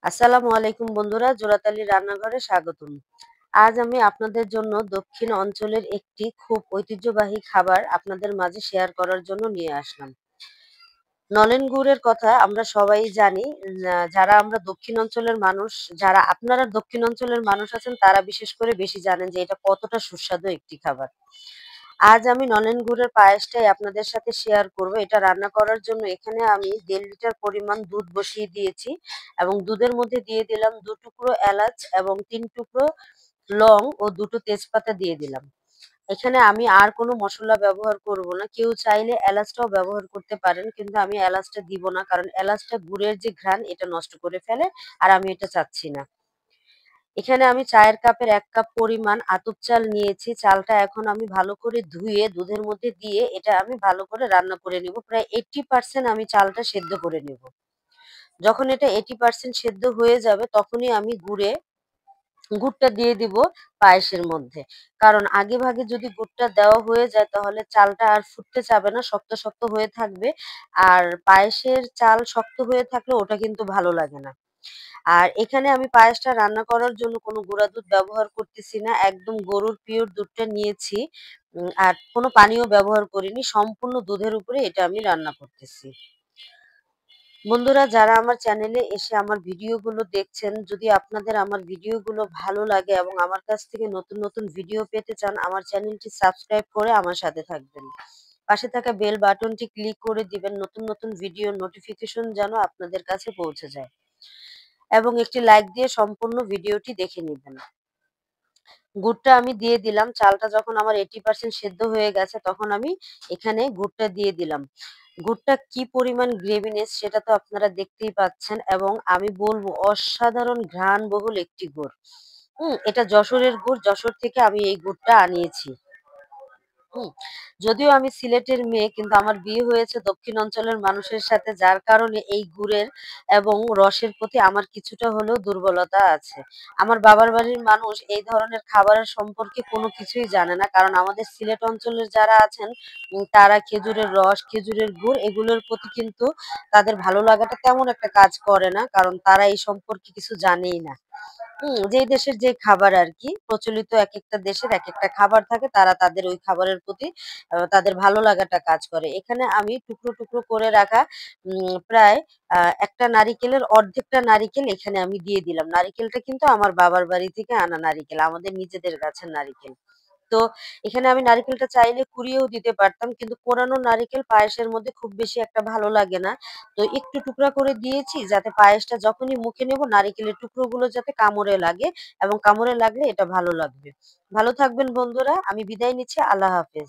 আসসালামু আলাইকুম বন্ধুরা, জোড়াতালি রান্নাঘরে স্বাগতম। আজ আমি আপনাদের জন্য দক্ষিণ অঞ্চলের একটি খুব ঐতিহ্যবাহী খাবার আপনাদের মাঝে শেয়ার করার জন্য নিয়ে আসলাম। নলেন গুড়ের কথা আমরা সবাই জানি। যারা আমরা দক্ষিণ অঞ্চলের মানুষ, যারা আপনারা দক্ষিণ অঞ্চলের মানুষ আছেন তারা বিশেষ করে বেশি জানেন যে এটা কতটা সুস্বাদু একটি খাবার। আজ আমি নলেন গুড়ের পায়েসটাই আপনাদের সাথে শেয়ার করব। এটা রান্না করার জন্য এখানে আমি ১.৫ লিটার পরিমাণ দুধ বসিয়ে দিয়েছি এবং দুধের মধ্যে দিয়ে দিলাম ২ টুকরো এলাচ এবং ৩ টুকরো লং ও ২ টো তেজপাতা দিয়ে দিলাম। এখানে আমি আর কোনো মসলা ব্যবহার করব না। কেউ চাইলে এলাচটাও ব্যবহার করতে পারেন, কিন্তু আমি এলাচটা দিব না। কারণ এলাচটা গুড়ের যে ঘ্রাণ এটা নষ্ট করে ফেলে, আর আমি এটা চাচ্ছি না। এখানে আমি চায়ের কাপের ১ কাপ পরিমাণ আতপ চাল নিয়েছি। চালটা এখন আমি ভালো করে ধুয়ে দুধের মধ্যে দিয়ে এটা আমি ভালো করে রান্না করে নিব। প্রায় 80% আমি চালটা সেদ্ধ করে নিব। যখন এটা 80% সেদ্ধ হয়ে যাবে তখনই আমি গুড়টা দিয়ে দিব পায়েসের মধ্যে। কারণ আগেভাগে যদি গুড়টা দেওয়া হয়ে যায় তাহলে চালটা আর ফুটতে চাবে না, শক্ত, শক্ত হয়ে থাকবে। আর পায়েসের চাল শক্ত হয়ে থাকলে ওটা কিন্তু ভালো লাগে না। আর এখানে আমি পায়েসটা রান্না করার জন্য কোনো গুঁড়া দুধ ব্যবহার করতেছি না। একদম গরুর পিওর দুধটা নিয়েছি। আর কোনো পানিও ব্যবহার করিনি। সম্পূর্ণ দুধের উপরে এটা আমি রান্না করতেছি। বন্ধুরা, যারা আমার চ্যানেলে এসে আমার ভিডিওগুলো দেখছেন, যদি আপনাদের আমার ভিডিওগুলো ভালো লাগে এবং আমার কাছ থেকে নতুন, নতুন ভিডিও পেতে চান, আমার চ্যানেলটি সাবস্ক্রাইব করে আমার সাথে থাকবেন। পাশে থাকা বেল বাটনটি ক্লিক করে দিবেন, নতুন, নতুন ভিডিওর নোটিফিকেশন যেন আপনাদের কাছে পৌঁছে যায়। এবং একটি লাইক দিয়ে সম্পূর্ণ ভিডিওটি দেখে নিবেন। গুড়টা আমি দিয়ে দিলাম। চালটা যখন আমার 80% সেদ্ধ হয়ে গেছে তখন আমি এখানে গুড়টা দিয়ে দিলাম। গুড়টা কি পরিমাণ গ্রেভিনেস সেটা তো আপনারা দেখতেই পাচ্ছেন, এবং আমি বলব অসাধারণ ঘ্রাণবহুল একটি গুড়। এটা যশোরের গুড়। যশোর থেকে আমি এই গুড়টা আনিয়েছি। হুম, যদিও আমি সিলেটের মেয়ে, কিন্তু আমার বিয়ে হয়েছে দক্ষিণ অঞ্চলের মানুষের সাথে, যার কারণে এই গুড়ের এবং রসের প্রতি আমার কিছুটা হলেও দুর্বলতা আছে। আমার বাবার বাড়ির মানুষ এই ধরনের খাবারের সম্পর্কে কোনো কিছুই জানে না। কারণ আমাদের সিলেট অঞ্চলের যারা আছেন তারা খেজুরের রস, খেজুরের গুড় এগুলোর প্রতি কিন্তু তাদের ভালো লাগাটা তেমন একটা কাজ করে না। কারণ তারা এই সম্পর্কে কিছু জানেই না। যেই দেশের যে খাবার আরকি প্রচলিত, একেকটা দেশের একেকটা খাবার থাকে। তারা তাদের ওই খাবারের প্রতি তাদের ভালো লাগাটা কাজ করে। এখানে আমি টুকরো, টুকরো করে রাখা প্রায় একটা নারিকেলের অর্ধেকটা নারিকেল এখানে আমি দিয়ে দিলাম। নারিকেলটা কিন্তু আমার বাবার বাড়ি থেকে আনা নারিকেল, আমাদের নিজেদের গাছের নারিকেল। তো এখানে আমি নারিকেলটা চাইলে কুড়িয়েও দিতে পারতাম। কিন্তু কোরানো নারিকেল পায়েসের মধ্যে খুব বেশি একটা ভালো লাগে না। তো একটু টুকরা করে দিয়েছি যাতে পায়েসটা যখনই মুখে নেব নারিকেলের টুকরোগুলো যাতে কামড়ে লাগে, এবং কামড়ে লাগলে এটা ভালো লাগবে। ভালো থাকবেন বন্ধুরা। আমি বিদায় নিচ্ছি। আল্লাহ হাফেজ।